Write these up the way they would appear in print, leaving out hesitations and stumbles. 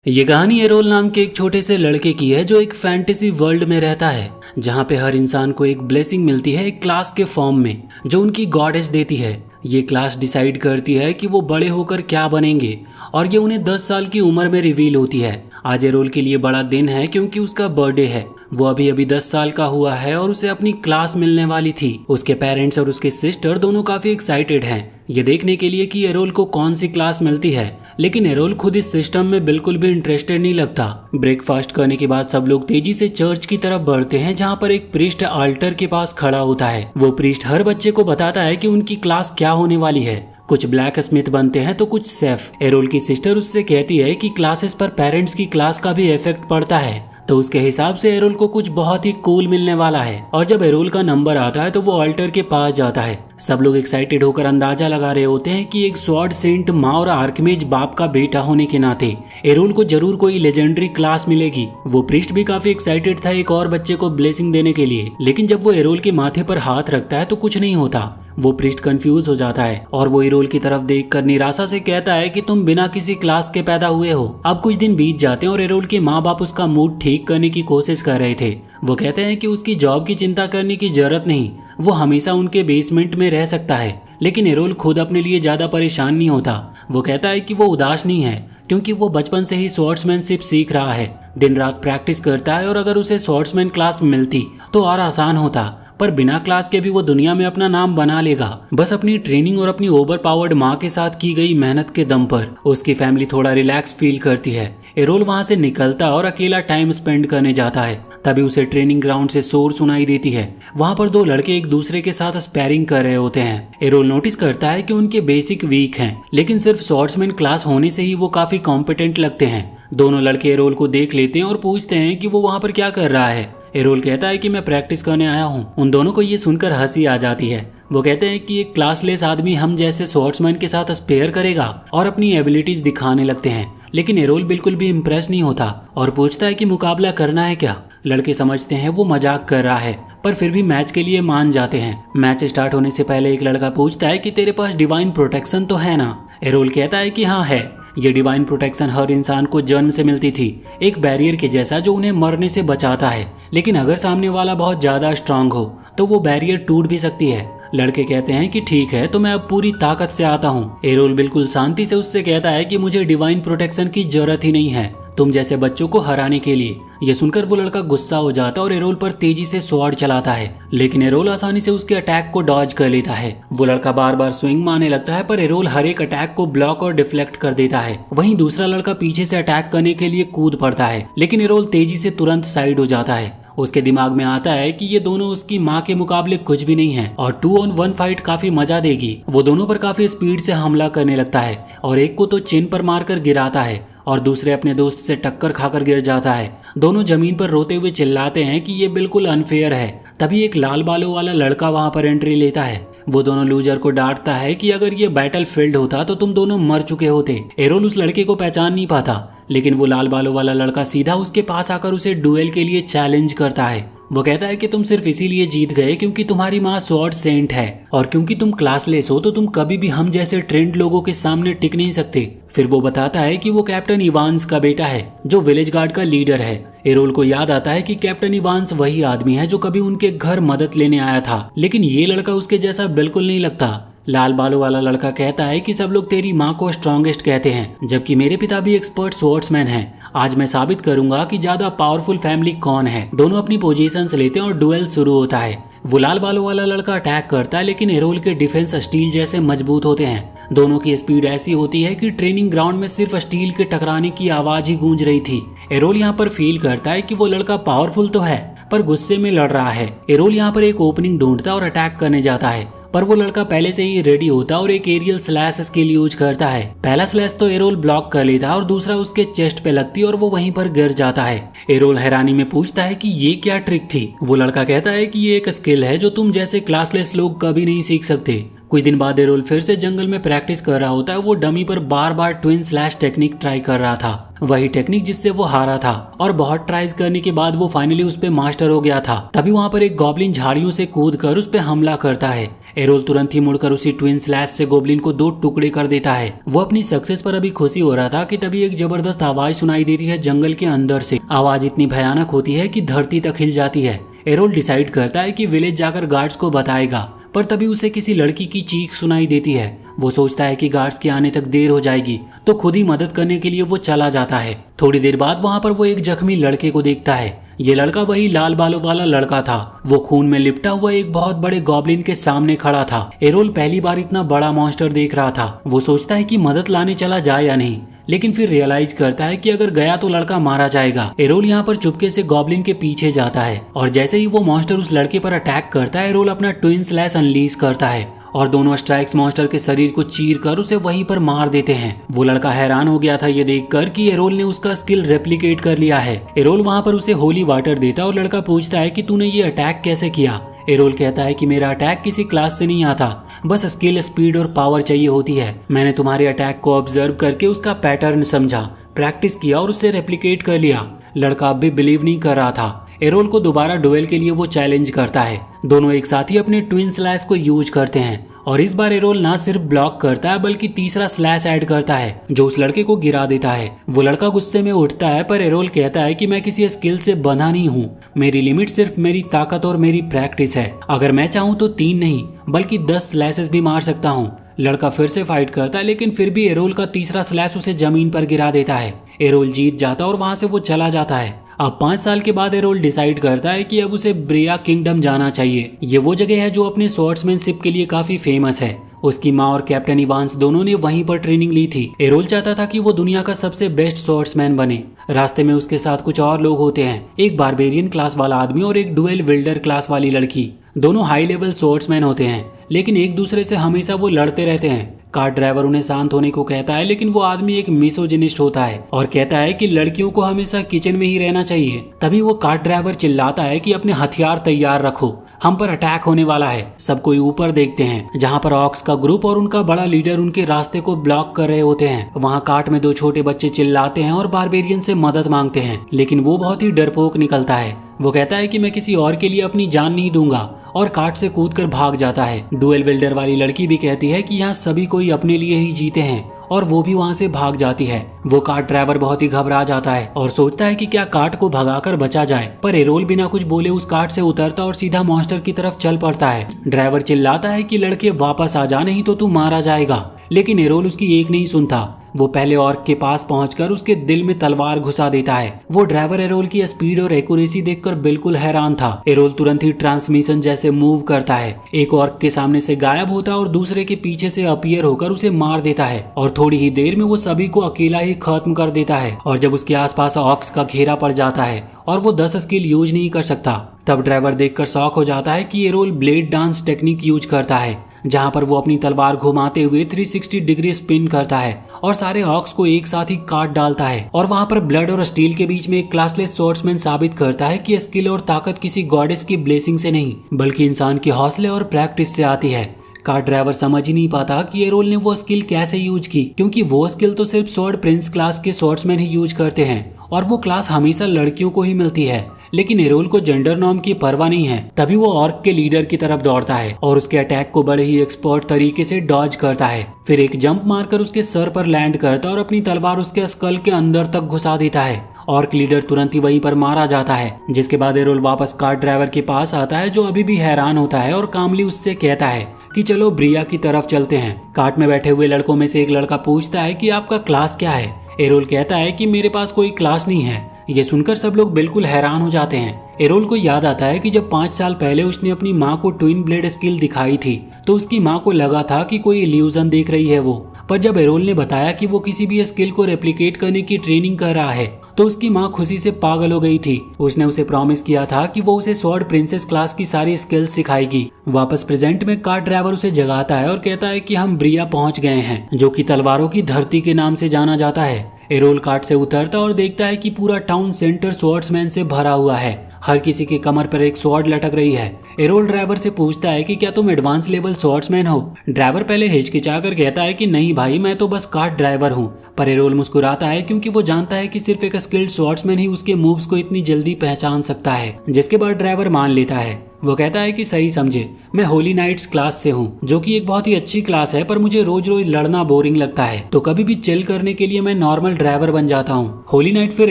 ये कहानी एरोल नाम के एक छोटे से लड़के की है जो एक फैंटेसी वर्ल्ड में रहता है जहाँ पे हर इंसान को एक ब्लेसिंग मिलती है एक क्लास के फॉर्म में जो उनकी गॉडेस देती है। ये क्लास डिसाइड करती है कि वो बड़े होकर क्या बनेंगे और ये उन्हें 10 साल की उम्र में रिवील होती है। आज एरोल के लिए बड़ा दिन है क्योंकि उसका बर्थडे है। वो अभी अभी 10 साल का हुआ है और उसे अपनी क्लास मिलने वाली थी। उसके पेरेंट्स और उसके सिस्टर दोनों काफी एक्साइटेड हैं ये देखने के लिए कि एरोल को कौन सी क्लास मिलती है, लेकिन एरोल खुद इस सिस्टम में बिल्कुल भी इंटरेस्टेड नहीं लगता। ब्रेकफास्ट करने के बाद सब लोग तेजी से चर्च की तरफ बढ़ते हैं जहाँ पर एक प्रीस्ट अल्टर के पास खड़ा होता है। वो प्रीस्ट हर बच्चे को बताता है कि उनकी क्लास क्या होने वाली है। कुछ ब्लैक स्मिथ बनते हैं तो कुछ सेफ। एरोल की सिस्टर उससे कहती है कि क्लासेस पर पेरेंट्स की क्लास का भी इफेक्ट पड़ता है, तो उसके हिसाब से एरोल को कुछ बहुत ही कूल मिलने वाला है। और जब एरोल का नंबर आता है तो वो अल्टर के पास जाता है। सब लोग एक्साइटेड होकर अंदाजा लगा रहे होते हैं कि एक स्वॉर्ड सेंट माँ और आर्कमेज बाप का बेटा होने के नाते एरोल को जरूर कोई लेजेंडरी क्लास मिलेगी। वो प्रीस्ट भी काफी एक्साइटेड था एक और बच्चे को ब्लेसिंग देने के लिए, लेकिन जब वो एरोल के माथे पर हाथ रखता है तो कुछ नहीं होता। वो प्रीस्ट कंफ्यूज हो जाता है और वो एरोल की तरफ देखकर निराशा से कहता है कि तुम बिना किसी क्लास के पैदा हुए हो। अब कुछ दिन बीत जाते हैं और एरोल के माँ बाप उसका मूड ठीक करने की कोशिश कर रहे थे। वो कहते हैं कि उसकी जॉब की चिंता करने की जरूरत नहीं, वो हमेशा उनके बेसमेंट में रह सकता है। लेकिन एरोल खुद अपने लिए ज्यादा परेशान नहीं होता। वो कहता है कि वो उदास नहीं है क्योंकि वो बचपन से ही स्वॉर्ड्समैनशिप सीख रहा है, दिन रात प्रैक्टिस करता है और अगर उसे स्वॉर्ड्समैन क्लास मिलती तो और आसान होता, पर बिना क्लास के भी वो दुनिया में अपना नाम बना लेगा, बस अपनी ट्रेनिंग और अपनी ओवर पावर्ड माँ के साथ की गई मेहनत के दम पर। उसकी फैमिली थोड़ा रिलैक्स फील करती है। एरोल वहाँ से निकलता और अकेला टाइम स्पेंड करने जाता है। तभी उसे ट्रेनिंग ग्राउंड से शोर सुनाई देती है। वहाँ पर दो लड़के एक दूसरे के साथ स्पैरिंग कर रहे होते हैं। एरोल नोटिस करता है कि उनके बेसिक वीक हैं, लेकिन सिर्फ स्वॉर्ड्समैन क्लास होने से ही वो काफी कॉम्पिटेंट लगते हैं। दोनों लड़के एरोल को देख लेते हैं और पूछते हैं कि वो वहाँ पर क्या कर रहा है। एरोल कहता है कि मैं प्रैक्टिस करने आया हूँ। उन दोनों को ये सुनकर हंसी आ जाती है। वो कहते हैं कि एक क्लासलेस आदमी हम जैसे स्वॉर्ड्समैन के साथ स्पेयर करेगा और अपनी एबिलिटीज दिखाने लगते हैं, लेकिन एरोल बिल्कुल भी इम्प्रेस नहीं होता और पूछता है कि मुकाबला करना है क्या। लड़के समझते हैं वो मजाक कर रहा है, पर फिर भी मैच के लिए मान जाते हैं। मैच स्टार्ट होने से पहले एक लड़का पूछता है कि तेरे पास डिवाइन प्रोटेक्शन तो है ना। एरोल कहता है कि हाँ है। ये डिवाइन प्रोटेक्शन हर इंसान को जन्म से मिलती थी, एक बैरियर के जैसा जो उन्हें मरने से बचाता है, लेकिन अगर सामने वाला बहुत ज्यादा स्ट्रांग हो तो वो बैरियर टूट भी सकती है। लड़के कहते हैं कि ठीक है, तो मैं अब पूरी ताकत से आता हूँ। एरोल बिल्कुल शांति से उससे कहता है कि मुझे डिवाइन प्रोटेक्शन की जरूरत ही नहीं है तुम जैसे बच्चों को हराने के लिए। ये सुनकर वो लड़का गुस्सा हो जाता है और एरोल पर तेजी से स्वॉर्ड चलाता है, लेकिन एरोल आसानी से उसके अटैक को डॉज कर लेता है। वो लड़का बार बार स्विंग मारने लगता है, पर एरोल हर एक अटैक को ब्लॉक और डिफ्लेक्ट कर देता है। वहीं दूसरा लड़का पीछे से अटैक करने के लिए कूद पड़ता है, लेकिन एरोल तेजी से तुरंत साइड हो जाता है। उसके दिमाग में आता है कि ये दोनों उसकी माँ के मुकाबले कुछ भी नहीं है और 2 on 1 फाइट काफी मजा देगी। वो दोनों पर काफी स्पीड से हमला करने लगता है और एक को तो चिन पर मारकर गिराता है और दूसरे अपने दोस्त से टक्कर खाकर गिर जाता है। दोनों जमीन पर रोते हुए चिल्लाते हैं कि ये बिल्कुल अनफेयर है। तभी एक लाल बालों वाला लड़का वहां पर एंट्री लेता है। वो दोनों लूजर को डांटता है कि अगर ये बैटल फील्ड होता तो तुम दोनों मर चुके होते। एरोल उस लड़के को पहचान नहीं पाता, लेकिन वो लाल बालों वाला लड़का सीधा उसके पास आकर उसे डुएल के लिए चैलेंज करता है। वो कहता है कि तुम सिर्फ इसीलिए जीत गए क्योंकि तुम्हारी माँ स्वॉर्ड सेंट है और क्योंकि तुम क्लासलेस हो तो तुम कभी भी हम जैसे ट्रेंड लोगों के सामने टिक नहीं सकते। फिर वो बताता है कि वो कैप्टन इवांस का बेटा है जो विलेज गार्ड का लीडर है। एरोल को याद आता है कि कैप्टन इवांस वही आदमी है जो कभी उनके घर मदद लेने आया था, लेकिन ये लड़का उसके जैसा बिल्कुल नहीं लगता। लाल बालों वाला लड़का कहता है कि सब लोग तेरी माँ को स्ट्रॉन्गेस्ट कहते हैं, जबकि मेरे पिता भी एक्सपर्ट स्वॉर्ड्समैन हैं। आज मैं साबित करूंगा कि ज्यादा पावरफुल फैमिली कौन है। दोनों अपनी पोजीशंस लेते हैं और डुएल शुरू होता है। वो लाल बालों वाला लड़का अटैक करता है, लेकिन एरोल के डिफेंस स्टील जैसे मजबूत होते हैं। दोनों की स्पीड ऐसी होती है कि ट्रेनिंग ग्राउंड में सिर्फ स्टील के टकराने की आवाज ही गूंज रही थी। एरोल यहाँ पर फील करता है कि वो लड़का पावरफुल तो है पर गुस्से में लड़ रहा है। एरोल यहाँ पर एक ओपनिंग ढूंढता और अटैक करने जाता है, पर वो लड़का पहले से ही रेडी होता और एक एरियल स्लैश स्किल यूज करता है। पहला स्लैश तो एरोल ब्लॉक कर लेता और दूसरा उसके चेस्ट पे लगती और वो वहीं पर गिर जाता है। एरोल हैरानी में पूछता है कि ये क्या ट्रिक थी। वो लड़का कहता है कि ये एक स्किल है जो तुम जैसे क्लासलेस लोग कभी नहीं सीख सकते, कुछ दिन बाद एरोल फिर से जंगल में प्रैक्टिस कर रहा होता है। वो डमी पर बार बार ट्विन स्लैश टेक्निक ट्राई कर रहा था, वही टेक्निक जिससे वो हारा था। और बहुत ट्राइज करने के बाद वो फाइनली उस पे मास्टर हो गया था। तभी वहाँ पर एक गॉब्लिन झाड़ियों से कूद कर उस पे हमला करता है। एरोल तुरंत ही मुड़कर उसी ट्विन स्लैश से गोब्लिन को 2 टुकड़े कर देता है। वो अपनी सक्सेस पर अभी खुशी हो रहा था कि तभी एक जबरदस्त आवाज सुनाई देती है जंगल के अंदर से। आवाज इतनी भयानक होती है कि धरती तक हिल जाती है। एरोल डिसाइड करता है कि विलेज जाकर गार्ड्स को बताएगा, पर तभी उसे किसी लड़की की चीख सुनाई देती है। वो सोचता है कि गार्ड्स के आने तक देर हो जाएगी, तो खुद ही मदद करने के लिए वो चला जाता है। थोड़ी देर बाद वहाँ पर वो एक जख्मी लड़के को देखता है। ये लड़का वही लाल बालों वाला लड़का था। वो खून में लिपटा हुआ एक बहुत बड़े गॉब्लिन के सामने खड़ा था। एरोल पहली बार इतना बड़ा मॉन्स्टर देख रहा था। वो सोचता है कि मदद लाने चला जाए या नहीं, लेकिन फिर रियलाइज करता है कि अगर गया तो लड़का मारा जाएगा। एरोल यहाँ पर चुपके से गॉब्लिन के पीछे जाता है और जैसे ही वो मॉन्स्टर उस लड़के पर अटैक करता है, एरोल अपना ट्विन स्लैश अनलीज करता है और दोनों स्ट्राइक्स मॉन्स्टर के शरीर को चीर कर उसे वहीं पर मार देते हैं। वो लड़का हैरान हो गया था ये देखकर कि एरोल ने उसका स्किल रेप्लिकेट कर लिया है। एरोल वहाँ पर उसे होली वाटर देता और लड़का पूछता है कि तूने ये अटैक कैसे किया। एरोल कहता है कि मेरा अटैक किसी क्लास से नहीं आता, बस स्किल, स्पीड और पावर चाहिए होती है। मैंने तुम्हारे अटैक को ऑब्जर्व करके उसका पैटर्न समझा, प्रैक्टिस किया और उससे रेप्लिकेट कर लिया। लड़का अब भी बिलीव नहीं कर रहा था। एरोल को दोबारा डुएल के लिए वो चैलेंज करता है। दोनों एक साथ ही अपने ट्विन स्लैश को यूज करते हैं और इस बार एरोल ना सिर्फ ब्लॉक करता है बल्कि तीसरा स्लैश ऐड करता है जो उस लड़के को गिरा देता है। वो लड़का गुस्से में उठता है, पर एरोल कहता है कि मैं किसी स्किल से बंधा नहीं हूँ, मेरी लिमिट सिर्फ मेरी ताकत और मेरी प्रैक्टिस है। अगर मैं चाहूँ तो 3 नहीं बल्कि 10 स्लैशेस भी मार सकता हूँ। लड़का फिर से फाइट करता है, लेकिन फिर भी एरोल का तीसरा स्लैश उसे जमीन पर गिरा देता है। एरोल जीत जाता है और वहां से वो चला जाता है। अब 5 साल के बाद एरोल डिसाइड करता है कि अब उसे ब्रिया किंगडम जाना चाहिए। ये वो जगह है जो अपने स्वॉर्ड्समैनशिप के लिए काफी फेमस है। उसकी माँ और कैप्टन इवांस दोनों ने वहीं पर ट्रेनिंग ली थी। एरोल चाहता था कि वो दुनिया का सबसे बेस्ट स्वॉर्ड्समैन बने। रास्ते में उसके साथ कुछ और लोग होते हैं, एक बारबेरियन क्लास वाला आदमी और एक डुएल विल्डर क्लास वाली लड़की। दोनों हाई लेवल स्वॉर्ड्समैन होते हैं, लेकिन एक दूसरे से हमेशा वो लड़ते रहते हैं। कार ड्राइवर उन्हें शांत होने को कहता है, लेकिन वो आदमी एक मिसोजिनिस्ट होता है और कहता है कि लड़कियों को हमेशा किचन में ही रहना चाहिए। तभी वो कार ड्राइवर चिल्लाता है कि अपने हथियार तैयार रखो, हम पर अटैक होने वाला है। सब कोई ऊपर देखते हैं जहाँ पर ऑक्स का ग्रुप और उनका बड़ा लीडर उनके रास्ते को ब्लॉक कर रहे होते हैं। वहाँ काट में 2 छोटे बच्चे चिल्लाते हैं और बारबेरियन से मदद मांगते हैं, लेकिन वो बहुत ही डरपोक निकलता है। वो कहता है कि मैं किसी और के लिए अपनी जान नहीं दूंगा और काट से कूदकर भाग जाता है। डुएल विल्डर वाली लड़की भी कहती है कि यहाँ सभी कोई अपने लिए ही जीते हैं और वो भी वहाँ से भाग जाती है। वो काट ड्राइवर बहुत ही घबरा जाता है और सोचता है कि क्या काट को भगाकर बचा जाए, पर एरोल बिना कुछ बोले उस काट से उतरता और सीधा मॉन्स्टर की तरफ चल पड़ता है। ड्राइवर चिल्लाता है कि लड़के वापस आ जा, नहीं तो तू मारा जाएगा, लेकिन एरोल उसकी एक नहीं सुनता। वो पहले ऑर्क के पास पहुंचकर उसके दिल में तलवार घुसा देता है। वो ड्राइवर एरोल की स्पीड और एक्यूरेसी देखकर बिल्कुल हैरान था। एरोल तुरंत ही ट्रांसमिशन जैसे मूव करता है, एक ऑर्क के सामने से गायब होता है और दूसरे के पीछे से अपीयर होकर उसे मार देता है और थोड़ी ही देर में वो सभी को अकेला ही खत्म कर देता है। और जब उसके आसपास ऑक्स का घेरा पड़ जाता है और वो 10 स्किल यूज नहीं कर सकता, तब ड्राइवर देखकर शॉक हो जाता है कि Errol blade dance technique use करता है, जहां पर वो अपनी तलवार घुमाते हुए 360 डिग्री स्पिन करता है और सारे ऑक्स को एक साथ ही काट डालता है। और वहां पर ब्लड और स्टील के बीच में एक क्लासलेस स्वॉर्ड्समैन साबित करता है कि स्किल और ताकत किसी गॉडेस की ब्लेसिंग से नहीं बल्कि इंसान के हौसले और प्रैक्टिस से आती है। कार ड्राइवर समझ ही नहीं पाता कि एरोल ने वो स्किल कैसे यूज की, क्योंकि वो स्किल तो सिर्फ स्वॉर्ड प्रिंस क्लास के स्वॉर्ड्समैन ही यूज करते हैं और वो क्लास हमेशा लड़कियों को ही मिलती है। लेकिन एरोल को जेंडर नॉर्म की परवाह नहीं है। तभी वो ऑर्क के लीडर की तरफ दौड़ता है और उसके अटैक को बड़े ही एक्सपर्ट तरीके से डॉज करता है। फिर एक जंप मारकर उसके सर पर लैंड करता है और अपनी तलवार उसके स्कल के अंदर तक घुसा देता है। ऑर्क लीडर तुरंत ही वहीं पर मारा जाता है, जिसके बाद एरोल वापस कार ड्राइवर के पास आता है, जो अभी भी हैरान होता है और कामली उससे कहता है कि चलो ब्रिया की तरफ चलते हैं। कार्ट में बैठे हुए लड़कों में से एक लड़का पूछता है कि आपका क्लास क्या है। एरोल कहता है कि मेरे पास कोई क्लास नहीं है। ये सुनकर सब लोग बिल्कुल हैरान हो जाते हैं। एरोल को याद आता है कि जब 5 साल पहले उसने अपनी माँ को ट्विन ब्लेड स्किल दिखाई थी, तो उसकी माँ को लगा था कि कोई इल्यूजन देख रही है वो। पर जब एरोल ने बताया कि वो किसी भी स्किल को रेप्लिकेट करने की ट्रेनिंग कर रहा है, तो उसकी माँ खुशी से पागल हो गई थी। उसने उसे प्रॉमिस किया था कि वो उसे स्वॉर्ड प्रिंसेस क्लास की सारी स्किल्स सिखाएगी। वापस प्रेजेंट में कार ड्राइवर उसे जगाता है और कहता है कि हम ब्रिया पहुंच गए हैं, जो कि तलवारों की धरती के नाम से जाना जाता है। एरोल कार्ट से उतरता और देखता है कि पूरा टाउन सेंटर स्वॉर्ड्समैन से भरा हुआ है हर किसी के कमर पर एक स्वॉर्ड लटक रही है। एरोल ड्राइवर से पूछता है कि क्या तुम एडवांस लेवल स्वॉर्ड्समैन हो। ड्राइवर पहले हिचकिचा कर कहता है कि नहीं भाई, मैं तो बस कार्ट ड्राइवर हूँ। पर एरोल मुस्कुराता है क्योंकि वो जानता है कि सिर्फ एक स्किल्ड स्वॉर्ड्समैन ही उसके मूव्स को इतनी जल्दी पहचान सकता है। जिसके बाद ड्राइवर मान लेता है। वो कहता है कि सही समझे, मैं होली नाइट्स क्लास से हूँ, जो कि एक बहुत ही अच्छी क्लास है, पर मुझे रोज रोज लड़ना बोरिंग लगता है, तो कभी भी चिल करने के लिए मैं नॉर्मल ड्राइवर बन जाता हूँ। होली नाइट फिर